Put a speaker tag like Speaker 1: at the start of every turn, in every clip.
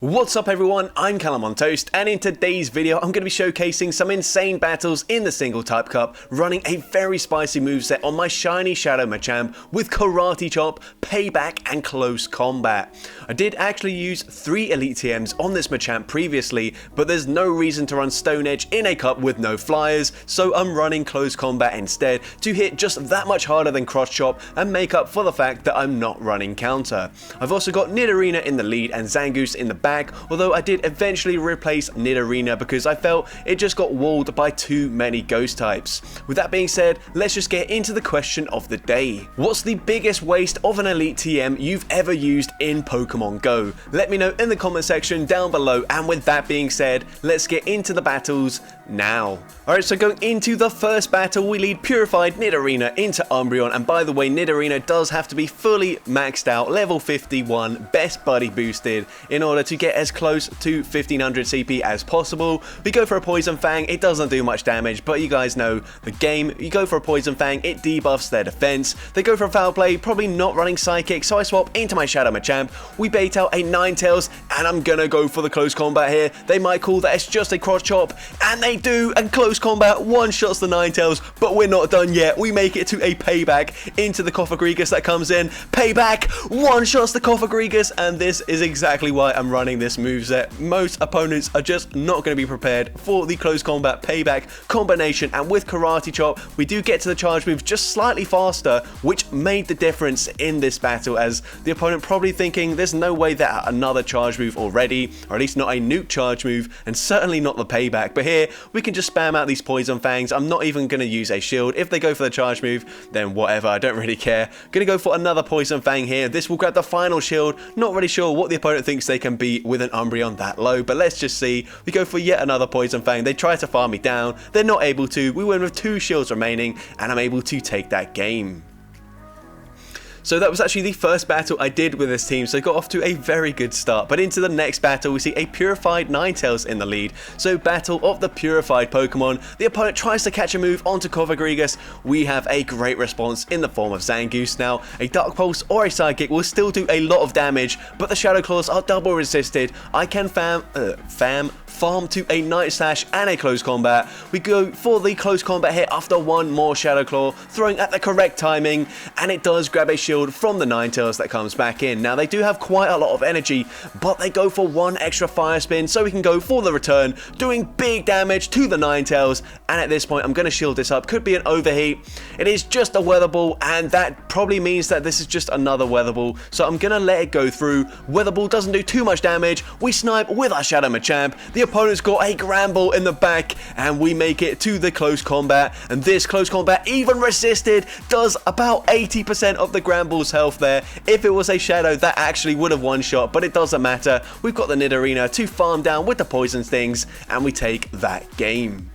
Speaker 1: What's up everyone, I'm CallumOnToast, and in today's video I'm going to be showcasing some insane battles in the single type cup, running a very spicy moveset on my shiny Shadow Machamp with Karate Chop, Payback and Close Combat. I did actually use 3 Elite TMs on this Machamp previously, but there's no reason to run Stone Edge in a cup with no flyers, so I'm running Close Combat instead to hit just that much harder than Cross Chop and make up for the fact that I'm not running counter. I've also got Nidorina in the lead and Zangoose in the back, although I did eventually replace Nidorina because I felt it just got walled by too many ghost types. With that being said, let's just get into the question of the day. What's the biggest waste of an Elite TM you've ever used in Pokemon Go? Let me know in the comment section down below, and with that being said, let's get into the battles now. Alright, so going into the first battle, we lead Purified Nidorina into Umbreon, and by the way, Nidorina does have to be fully maxed out, level 51, best buddy boosted, in order to get as close to 1500 CP as possible. We go for a Poison Fang, it doesn't do much damage, but you guys know the game. You go for a Poison Fang, it debuffs their defense. They go for a Foul Play, probably not running Psychic, so I swap into my Shadow Machamp. We bait out a Ninetales, and I'm gonna go for the Close Combat here. They might call that it's just a Cross Chop, and they do, and Close Combat one-shots the Ninetales, but we're not done yet. We make it to a Payback into the Cofagrigus that comes in. Payback one-shots the Cofagrigus, and this is exactly why I'm running this moveset. Most opponents are just not going to be prepared for the Close Combat Payback combination, and with Karate Chop, we do get to the charge move just slightly faster, which made the difference in this battle, as the opponent probably thinking there's no way that another charge move already, or at least not a nuke charge move, and certainly not the Payback. But here, we can just spam out these Poison Fangs. I'm not even going to use a shield. If they go for the charge move, then whatever, I don't really care. Going to go for another Poison Fang here. This will grab the final shield. Not really sure what the opponent thinks they can beat with an Umbreon that low, but let's just see. We go for yet another Poison Fang. They try to farm me down. They're not able to. We win with 2 shields remaining, and I'm able to take that game. So that was actually the first battle I did with this team, so got off to a very good start. But into the next battle, we see a Purified Ninetales in the lead. So battle of the Purified Pokemon. The opponent tries to catch a move onto Cofagrigus. We have a great response in the form of Zangoose. Now, a Dark Pulse or a Psychic will still do a lot of damage, but the Shadow Claws are double resisted. I can farm to a Night Slash and a Close Combat. We go for the Close Combat here after one more Shadow Claw, throwing at the correct timing, and it does grab a shield from the Ninetales that comes back in. Now, they do have quite a lot of energy, but they go for one extra Fire Spin, so we can go for the return, doing big damage to the Ninetales, and at this point, I'm going to shield this up. Could be an Overheat. It is just a Weather Ball, and that probably means that this is just another Weather Ball, so I'm going to let it go through. Weather Ball doesn't do too much damage. We snipe with our Shadow Machamp. The opponent's got a Granbull in the back, and we make it to the Close Combat, and this Close Combat, even resisted, does about 80% of the Granbull's health there. If it was a Shadow, that actually would have one-shot, but it doesn't matter. We've got the Nidorina to farm down with the Poison Stings, and we take that game.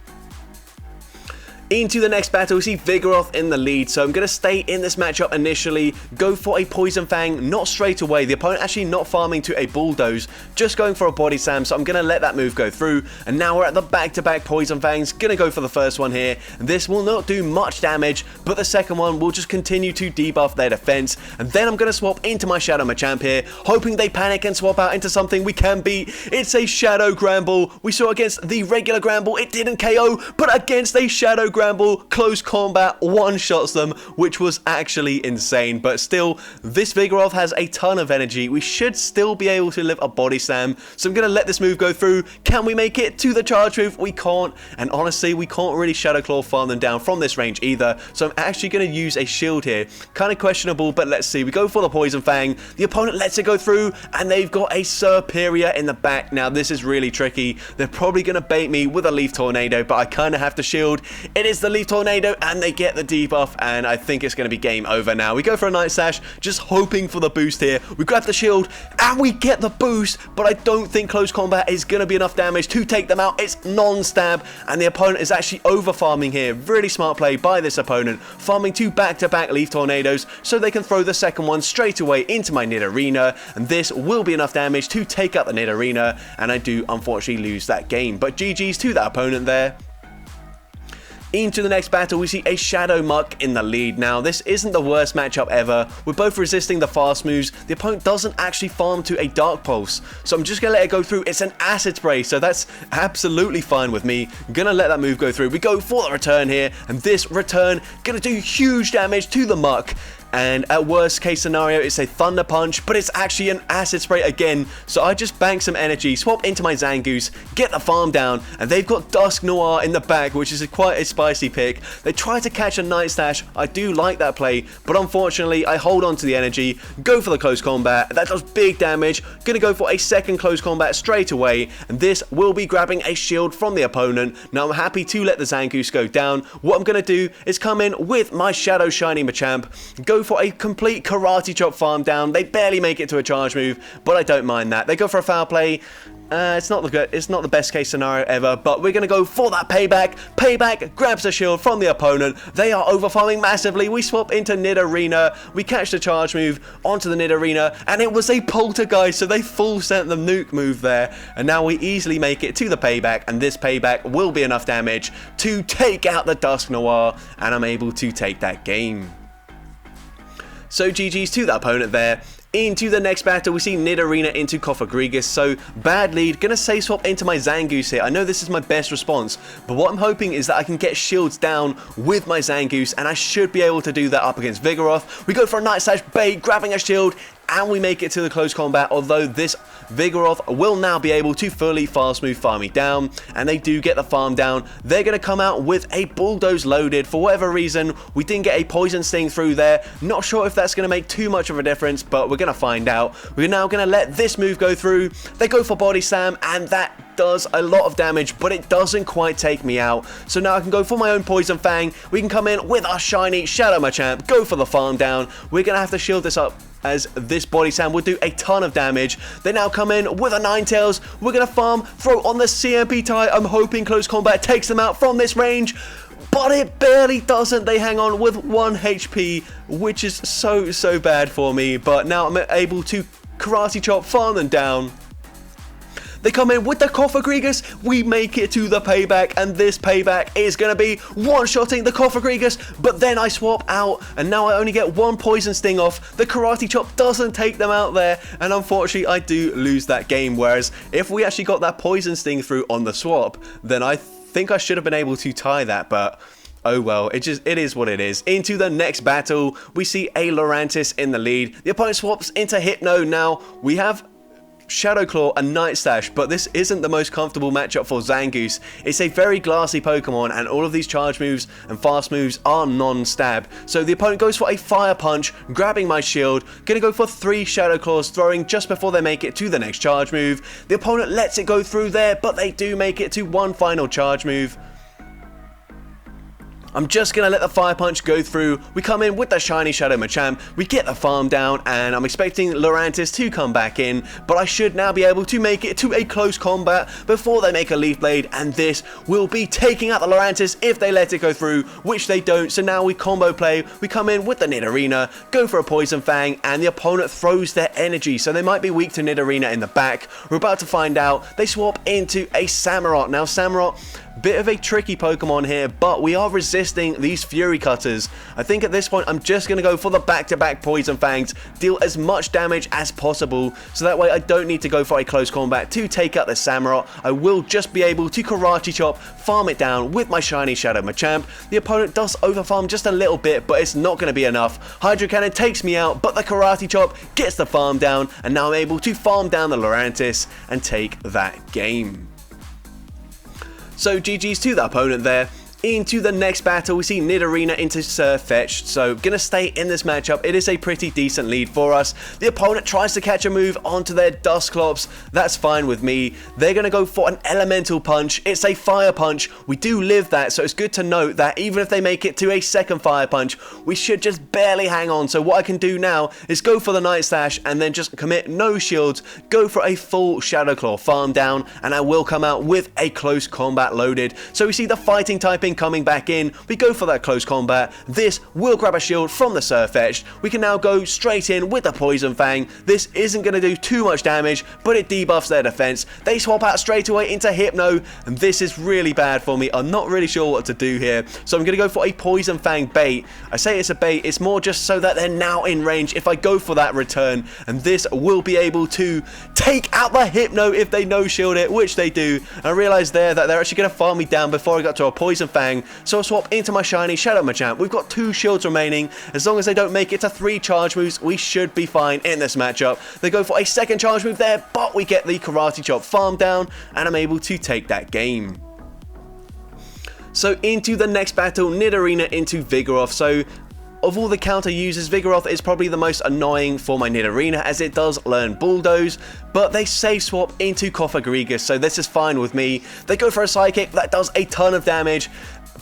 Speaker 1: Into the next battle, we see Vigoroth in the lead, so I'm going to stay in this matchup initially, go for a Poison Fang, not straight away. The opponent actually not farming to a Bulldoze, just going for a Body Slam, so I'm going to let that move go through, and now we're at the back-to-back Poison Fangs. Going to go for the first one here. This will not do much damage, but the second one will just continue to debuff their defense, and then I'm going to swap into my Shadow Machamp here, hoping they panic and swap out into something we can beat. It's a Shadow Granbull. We saw against the regular Granbull, it didn't KO, but against a Shadow Granbull, Close Combat one-shots them, which was actually insane. But still, this Vigoroth has a ton of energy. We should still be able to live a Body Slam, so I'm going to let this move go through. Can we make it to the charge move? We can't, and honestly, we can't really Shadow Claw farm them down from this range either, so I'm actually going to use a shield here. Kind of questionable, but let's see. We go for the Poison Fang. The opponent lets it go through, and they've got a Superior in the back. Now, this is really tricky. They're probably going to bait me with a Leaf Tornado, but I kind of have to shield. It is the Leaf Tornado, and they get the debuff, and I think it's going to be game over now. We go for a Night Slash, just hoping for the boost here. We grab the shield, and we get the boost, but I don't think Close Combat is going to be enough damage to take them out. It's non-stab, and the opponent is actually over-farming here. Really smart play by this opponent, farming 2 back-to-back Leaf Tornadoes, so they can throw the second one straight away into my Nidorina, and this will be enough damage to take out the Nidorina, and I do unfortunately lose that game. But GG's to that opponent there. Into the next battle, we see a Shadow Muck in the lead. Now, this isn't the worst matchup ever. We're both resisting the fast moves. The opponent doesn't actually farm to a Dark Pulse, so I'm just going to let it go through. It's an Acid Spray, so that's absolutely fine with me. I'm going to let that move go through. We go for the return here, and this return going to do huge damage to the Muck. And at worst case scenario, it's a Thunder Punch, but it's actually an Acid Spray again. So I just bank some energy, swap into my Zangoose, get the farm down, and they've got Dusk Noir in the back, which is quite a spicy pick. They try to catch a Night Stash. I do like that play, but unfortunately, I hold on to the energy, go for the close combat. That does big damage. Gonna go for a second close combat straight away, and this will be grabbing a shield from the opponent. Now I'm happy to let the Zangoose go down. What I'm gonna do is come in with my Shadow Shiny Machamp, go for a complete Karate Chop farm down. They barely make it to a charge move, but I don't mind that. They go for a foul play. It's not the best case scenario ever, but we're going to go for that payback. Payback grabs a shield from the opponent. They are overfarming massively. We swap into Nidorina. We catch the charge move onto the Nidorina, and it was a Poltergeist, so they full sent the nuke move there, and now we easily make it to the payback, and this payback will be enough damage to take out the Dusk Noir, and I'm able to take that game. So GG's to the opponent there. Into the next battle, we see Nidorina into Cofagrigus, so bad lead. Gonna say swap into my Zangoose here. I know this is my best response, but what I'm hoping is that I can get shields down with my Zangoose, and I should be able to do that up against Vigoroth. We go for a Night Slash bait, grabbing a shield, and we make it to the close combat, although this Vigoroth will now be able to fully fast move farm me down, and they do get the farm down. They're going to come out with a Bulldoze loaded. For whatever reason, we didn't get a Poison Sting through there. Not sure if that's going to make too much of a difference, but we're going to find out. We're now going to let this move go through. They go for Body Slam, and that does a lot of damage, but it doesn't quite take me out. So now I can go for my own Poison Fang. We can come in with our shiny Shadow Machamp, go for the farm down. We're going to have to shield this up, as this Body Slam would do a ton of damage. They now come in with a Ninetales. We're going to farm, throw on the CMP tie. I'm hoping close combat takes them out from this range, but it barely doesn't. They hang on with 1 HP, which is so bad for me. But now I'm able to Karate Chop, farm them down. They come in with the Cofagrigus. We make it to the payback, and this payback is going to be one-shotting the Cofagrigus, but then I swap out, and now I only get 1 Poison Sting off. The Karate Chop doesn't take them out there, and unfortunately I do lose that game, whereas if we actually got that Poison Sting through on the swap, then I think I should have been able to tie that, but oh well, it is what it is. Into the next battle, we see a Lurantis in the lead. The opponent swaps into Hypno. Now, we have Shadow Claw and Night Slash, but this isn't the most comfortable matchup for Zangoose. It's a very glassy Pokemon, and all of these charge moves and fast moves are non-stab. So the opponent goes for a Fire Punch, grabbing my shield, gonna go for 3 Shadow Claws, throwing just before they make it to the next charge move. The opponent lets it go through there, but they do make it to 1 final charge move. I'm just going to let the Fire Punch go through. We come in with the shiny Shadow Machamp. We get the farm down, and I'm expecting Lurantis to come back in, but I should now be able to make it to a close combat before they make a Leaf Blade, and this will be taking out the Lurantis if they let it go through, which they don't. So now we combo play. We come in with the Nidorina, go for a Poison Fang, and the opponent throws their energy, so they might be weak to Nidorina in the back. We're about to find out. They swap into a Samurott. Now Samurott, bit of a tricky Pokemon here, but we are resisting these Fury Cutters. I think at this point I'm just going to go for the back-to-back Poison Fangs, deal as much damage as possible, so that way I don't need to go for a close combat to take out the Samurott. I will just be able to Karate Chop, farm it down with my shiny Shadow Machamp. The opponent does overfarm just a little bit, but it's not going to be enough. Hydro Cannon takes me out, but the Karate Chop gets the farm down, and now I'm able to farm down the Lurantis and take that game. So GG's to the opponent there. Into the next battle, we see Nidorina into Sirfetch'd, so gonna stay in this matchup. It is a pretty decent lead for us. The opponent tries to catch a move onto their Dusclops. That's fine with me. They're gonna go for an Elemental Punch. It's a Fire Punch. We do live that, so it's good to note that even if they make it to a second Fire Punch, we should just barely hang on. So what I can do now is go for the Night Slash and then just commit no shields, go for a full Shadow Claw farm down, and I will come out with a close combat loaded. So we see the fighting typing then coming back in, we go for that close combat. This will grab a shield from the Surf Edge. We can now go straight in with the Poison Fang. This isn't going to do too much damage, but it debuffs their defense. They swap out straight away into Hypno, and this is really bad for me. I'm not really sure what to do here, so I'm going to go for a Poison Fang bait. I say it's a bait, it's more just so that they're now in range if I go for that return, and this will be able to take out the Hypno if they no shield it, which they do. And I realized there that they're actually going to farm me down before I got to a Poison Fang, so I'll swap into my shiny Shadow Machamp. We've got 2 shields remaining. As long as they don't make it to 3 charge moves, we should be fine in this matchup. They go for a second charge move there, but we get the Karate Chop farm down, and I'm able to take that game. So into the next battle, Nidorina into Vigoroth. So of all the counter users, Vigoroth is probably the most annoying for my Nidorina, as it does learn Bulldoze, but they safe swap into Cofagrigus, so this is fine with me. They go for a Psychic that does a ton of damage,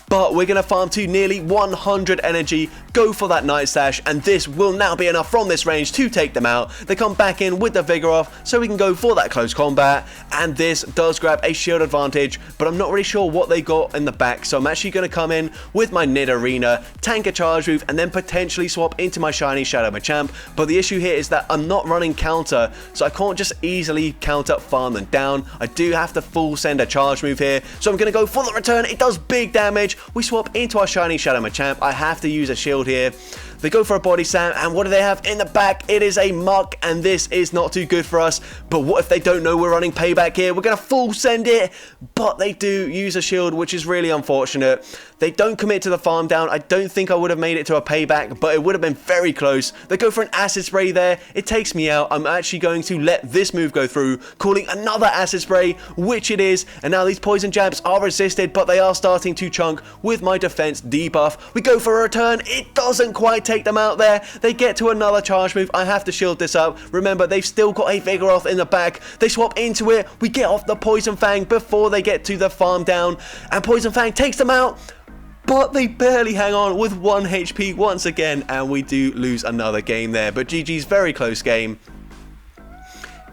Speaker 1: but we're going to farm to nearly 100 energy, go for that Night Slash, and this will now be enough from this range to take them out. They come back in with the Vigoroth, so we can go for that close combat, and this does grab a shield advantage, but I'm not really sure what they got in the back, so I'm actually going to come in with my Nidorina, tank a charge move, and then potentially swap into my shiny Shadow Machamp. But the issue here is that I'm not running counter, so I can't just easily counter farm them down. I do have to full send a charge move here, so I'm going to go for the return. It does big damage. We swap into our shiny Shadow Machamp. I have to use a shield here. They go for a body slam, and what do they have in the back? It is a Muck, and this is not too good for us. But what if they don't know we're running payback here? We're going to full send it, but they do use a shield, which is really unfortunate. They don't commit to the farm down. I don't think I would have made it to a payback, but it would have been very close. They go for an Acid Spray there. It takes me out. I'm actually going to let this move go through, calling another Acid Spray, which it is. And now these poison jabs are resisted, but they are starting to chunk with my defense debuff. We go for a return. It doesn't quite take them out there. They get to another charge move. I have to shield this up. Remember, they've still got a Vigoroth in the back. They swap into it. We get off the Poison Fang before they get to the farm down, and Poison Fang takes them out. But they barely hang on with 1 HP once again, and we do lose another game there. But GG's, very close game.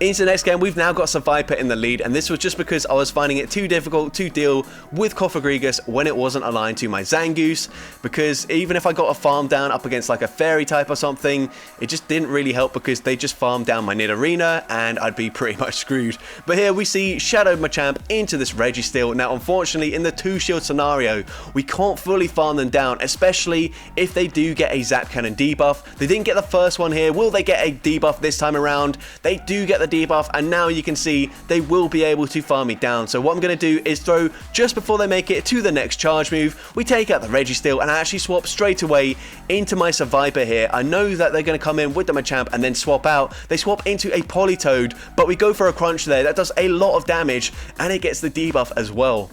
Speaker 1: Into the next game, we've now got Seviper in the lead, and this was just because I was finding it too difficult to deal with Cofagrigus when it wasn't aligned to my Zangoose, because even if I got a farm down up against like a fairy type or something, it just didn't really help because they just farmed down my Nidorina and I'd be pretty much screwed. But here we see Shadow Machamp into this Registeel. Now unfortunately, in the 2 shield scenario, we can't fully farm them down, especially if they do get a Zap Cannon debuff. They didn't get the first one here. Will they get a debuff this time around? They do get the debuff, and now you can see they will be able to farm me down. So what I'm going to do is throw just before they make it to the next charge move. We take out the Registeel, and I actually swap straight away into my Seviper here. I know that they're going to come in with the Machamp and then swap out. They swap into a Politoed, but we go for a Crunch there. That does a lot of damage, and it gets the debuff as well.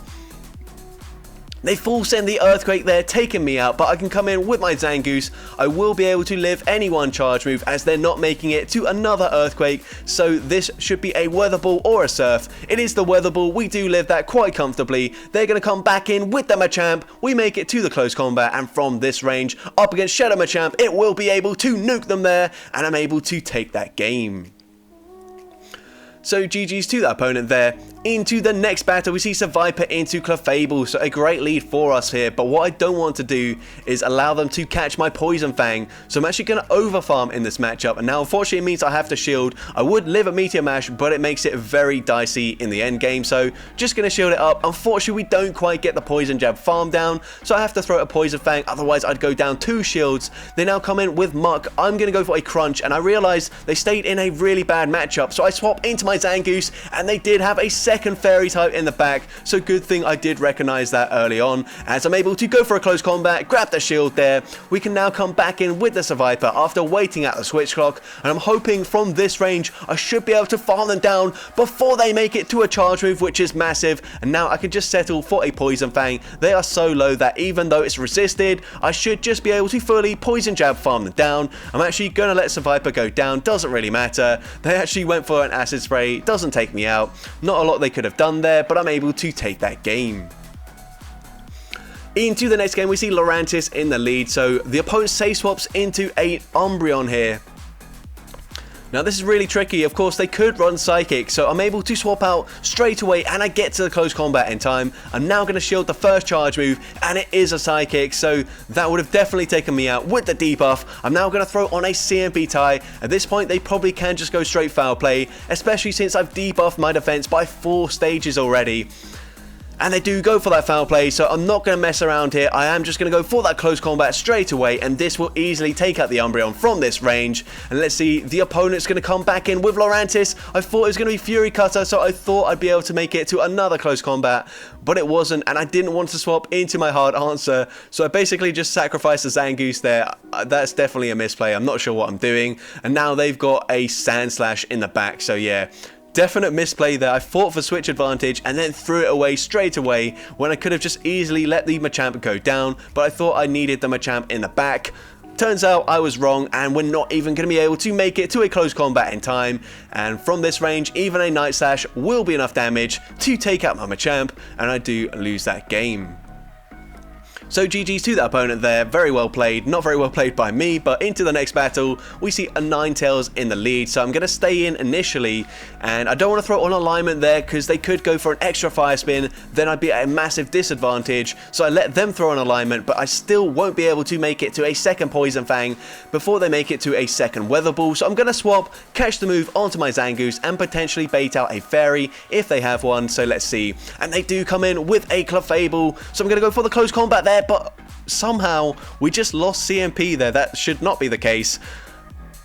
Speaker 1: They full send the Earthquake there, taking me out, but I can come in with my Zangoose. I will be able to live any 1 charge move as they're not making it to another Earthquake, so this should be a Weather Ball or a Surf. It is the Weather Ball. We do live that quite comfortably. They're going to come back in with the Machamp. We make it to the close combat, and from this range, up against Shadow Machamp, it will be able to nuke them there, and I'm able to take that game. So GG's to that opponent there. Into the next battle, we see Seviper into Clefable, so a great lead for us here, but what I don't want to do is allow them to catch my Poison Fang, so I'm actually going to overfarm in this matchup, and now unfortunately it means I have to shield. I would live a Meteor Mash, but it makes it very dicey in the end game, so just going to shield it up. Unfortunately, we don't quite get the Poison Jab farm down, so I have to throw a Poison Fang, otherwise I'd go down 2 shields. They now come in with Muck. I'm going to go for a Crunch, and I realize they stayed in a really bad matchup, so I swap into my Zangoose, and they did have a second fairy type in the back, so good thing I did recognize that early on, as I'm able to go for a close combat, grab the shield there. We can now come back in with the Seviper after waiting at the switch clock, and I'm hoping from this range I should be able to farm them down before they make it to a charge move, which is massive, and now I can just settle for a Poison Fang. They are so low that even though it's resisted, I should just be able to fully Poison Jab farm them down. I'm actually going to let Seviper go down, doesn't really matter. They actually went for an Acid Spray, doesn't take me out. Not a lot they could have done there, but I'm able to take that game. Into the next game, we see Lurantis in the lead, so the opponent safe swaps into a Umbreon here. Now this is really tricky. Of course they could run Psychic, so I'm able to swap out straight away and I get to the close combat in time. I'm now going to shield the first charge move and it is a Psychic, so that would have definitely taken me out with the debuff. I'm now going to throw on a CMP tie. At this point they probably can just go straight foul play, especially since I've debuffed my defense by 4 stages already. And they do go for that foul play, so I'm not going to mess around here. I am just going to go for that close combat straight away, and this will easily take out the Umbreon from this range. And let's see, the opponent's going to come back in with Lurantis. I thought it was going to be Fury Cutter, so I thought I'd be able to make it to another close combat, but it wasn't, and I didn't want to swap into my hard answer, so I basically just sacrificed the Zangoose there. That's definitely a misplay. I'm not sure what I'm doing. And now they've got a Sand Slash in the back, so yeah. Definite misplay there. I fought for switch advantage and then threw it away straight away when I could have just easily let the Machamp go down, but I thought I needed the Machamp in the back. Turns out I was wrong and we're not even going to be able to make it to a close combat in time, and from this range even a Night Slash will be enough damage to take out my Machamp, and I do lose that game. So GG's to that opponent there, very well played, not very well played by me, but into the next battle, we see a Ninetales in the lead, so I'm going to stay in initially, and I don't want to throw on alignment there because they could go for an extra fire spin, then I'd be at a massive disadvantage, so I let them throw an alignment, but I still won't be able to make it to a second Poison Fang before they make it to a second Weather Ball, so I'm going to swap, catch the move onto my Zangoose, and potentially bait out a Fairy if they have one, so let's see, and they do come in with a Clefable, so I'm going to go for the close combat there, but somehow we just lost CMP there. That should not be the case.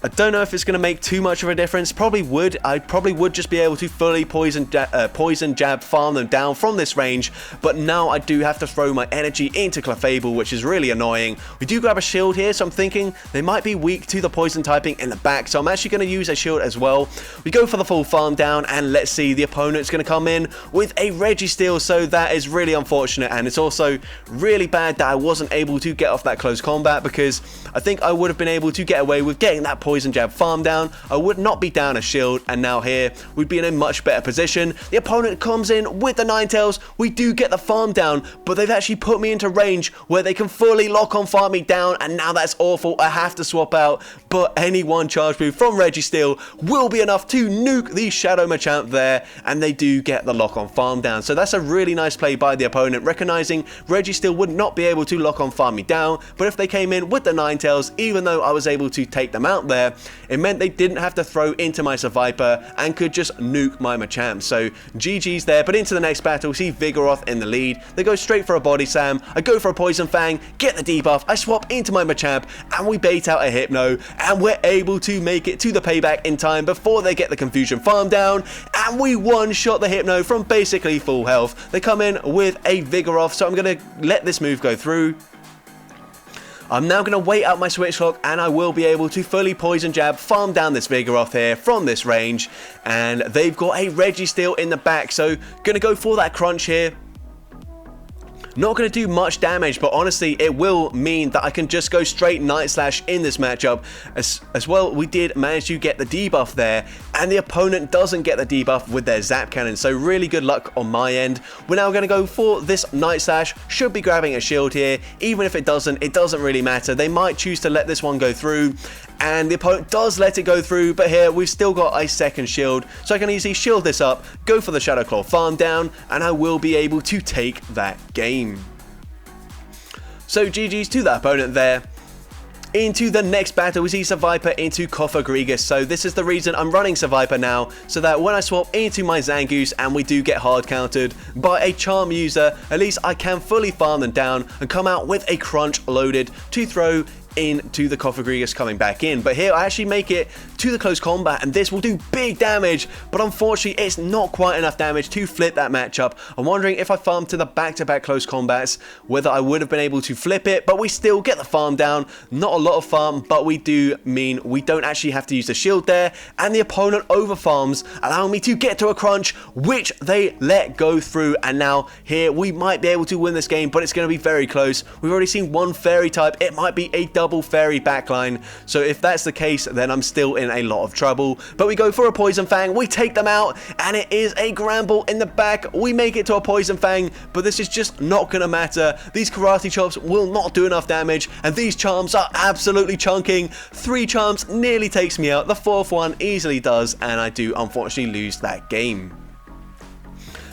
Speaker 1: I don't know if it's going to make too much of a difference. Probably would. I probably would just be able to fully poison jab farm them down from this range, but now I do have to throw my energy into Clefable, which is really annoying. We do grab a shield here, so I'm thinking they might be weak to the poison typing in the back, so I'm actually going to use a shield as well. We go for the full farm down, and let's see, the opponent's going to come in with a Registeel, so that is really unfortunate, and it's also really bad that I wasn't able to get off that close combat, because I think I would have been able to get away with getting that poison jab farm down. I would not be down a shield, and now here we'd be in a much better position. The opponent comes in with the Ninetales. We do get the farm down, but they've actually put me into range where they can fully lock on farm me down, and now that's awful. I have to swap out, but any one charge move from Registeel will be enough to nuke the Shadow Machamp there, and they do get the lock on farm down. So that's a really nice play by the opponent, recognizing Registeel would not be able to lock on farm me down, but if they came in with the Ninetales, even though I was able to take them out there, it meant they didn't have to throw into my Seviper and could just nuke my Machamp. So GG's there, but into the next battle, see Vigoroth in the lead. They go straight for a Body Slam. I go for a Poison Fang, get the debuff, I swap into my Machamp, and we bait out a Hypno, and we're able to make it to the payback in time before they get the Confusion farm down, and we one-shot the Hypno from basically full health. They come in with a Vigoroth, so I'm going to let this move go through. I'm now going to wait out my Switch Lock, and I will be able to fully Poison Jab, farm down this Vigoroth here from this range, and they've got a Registeel in the back, so going to go for that crunch here. Not going to do much damage, but honestly, it will mean that I can just go straight Night Slash in this matchup. As well, we did manage to get the debuff there, and the opponent doesn't get the debuff with their Zap Cannon, so really good luck on my end. We're now going to go for this Night Slash. Should be grabbing a shield here. Even if it doesn't really matter. They might choose to let this one go through, and the opponent does let it go through, but here we've still got a second shield, so I can easily shield this up, go for the Shadow Claw farm down, and I will be able to take that game. So GG's to that opponent there. Into the next battle, we see Seviper into Cofagrigus. So this is the reason I'm running Seviper now, so that when I swap into my Zangoose and we do get hard countered by a Charm user, at least I can fully farm them down and come out with a Crunch loaded to throw into the Cofagrigus coming back in. But here I actually make it to the close combat, and this will do big damage, but unfortunately it's not quite enough damage to flip that matchup. I'm wondering if I farmed to the back-to-back close combats whether I would have been able to flip it, but we still get the farm down. Not a lot of farm, but we do mean we don't actually have to use the shield there, and the opponent over farms, allowing me to get to a crunch, which they let go through. And now here we might be able to win this game, but it's going to be very close. We've already seen one fairy type. It might be a double fairy backline, so if that's the case, then I'm still in in a lot of trouble. But we go for a Poison Fang, we take them out, and it is a Gramble in the back. We make it to a Poison Fang, but this is just not going to matter. These Karate Chops will not do enough damage, and these Charms are absolutely chunking. 3 Charms nearly takes me out, the 4th one easily does, and I do unfortunately lose that game.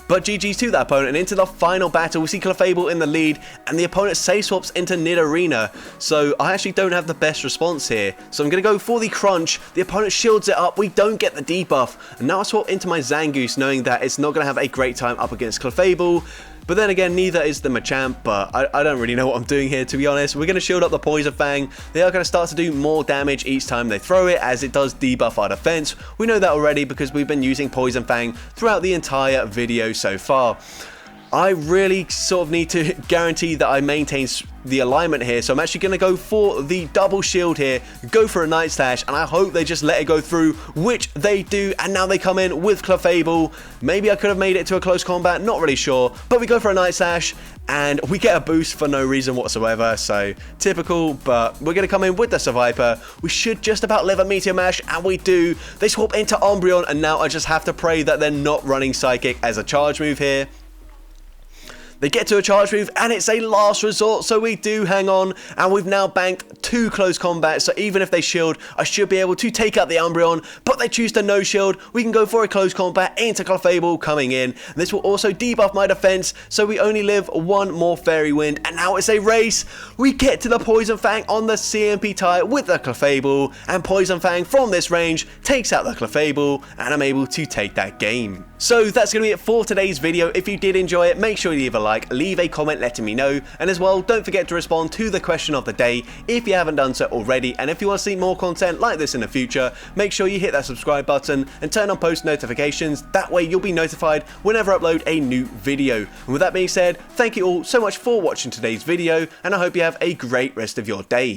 Speaker 1: But GG's to that opponent, and into the final battle, we see Clefable in the lead, and the opponent safe swaps into Nidorina. So I actually don't have the best response here. So I'm going to go for the crunch. The opponent shields it up. We don't get the debuff. And now I swap into my Zangoose, knowing that it's not going to have a great time up against Clefable. But then again, neither is the Machamp, but I don't really know what I'm doing here, to be honest. We're going to shield up the Poison Fang. They are going to start to do more damage each time they throw it, as it does debuff our defense. We know that already because we've been using Poison Fang throughout the entire video so far. I really sort of need to guarantee that I maintain the alignment here, so I'm actually going to go for the double shield here, go for a Night Slash, and I hope they just let it go through, which they do, and now they come in with Clefable. Maybe I could have made it to a close combat, not really sure, but we go for a Night Slash, and we get a boost for no reason whatsoever, so typical, but we're going to come in with the Seviper. We should just about live a Meteor Mash, and we do. They swap into Umbreon, and now I just have to pray that they're not running Psychic as a charge move here. They get to a charge move, and it's a last resort, so we do hang on, and we've now banked 2 close combats, so even if they shield, I should be able to take out the Umbreon, but they choose to no shield. We can go for a close combat into Clefable coming in. This will also debuff my defense, so we only live 1 more Fairy Wind, and now it's a race. We get to the Poison Fang on the CMP tie with the Clefable, and Poison Fang from this range takes out the Clefable, and I'm able to take that game. So that's going to be it for today's video. If you did enjoy it, make sure you leave a like, leave a comment letting me know, and as well, don't forget to respond to the question of the day if you haven't done so already. And if you want to see more content like this in the future, make sure you hit that subscribe button and turn on post notifications. That way you'll be notified whenever I upload a new video. And with that being said, thank you all so much for watching today's video, and I hope you have a great rest of your day.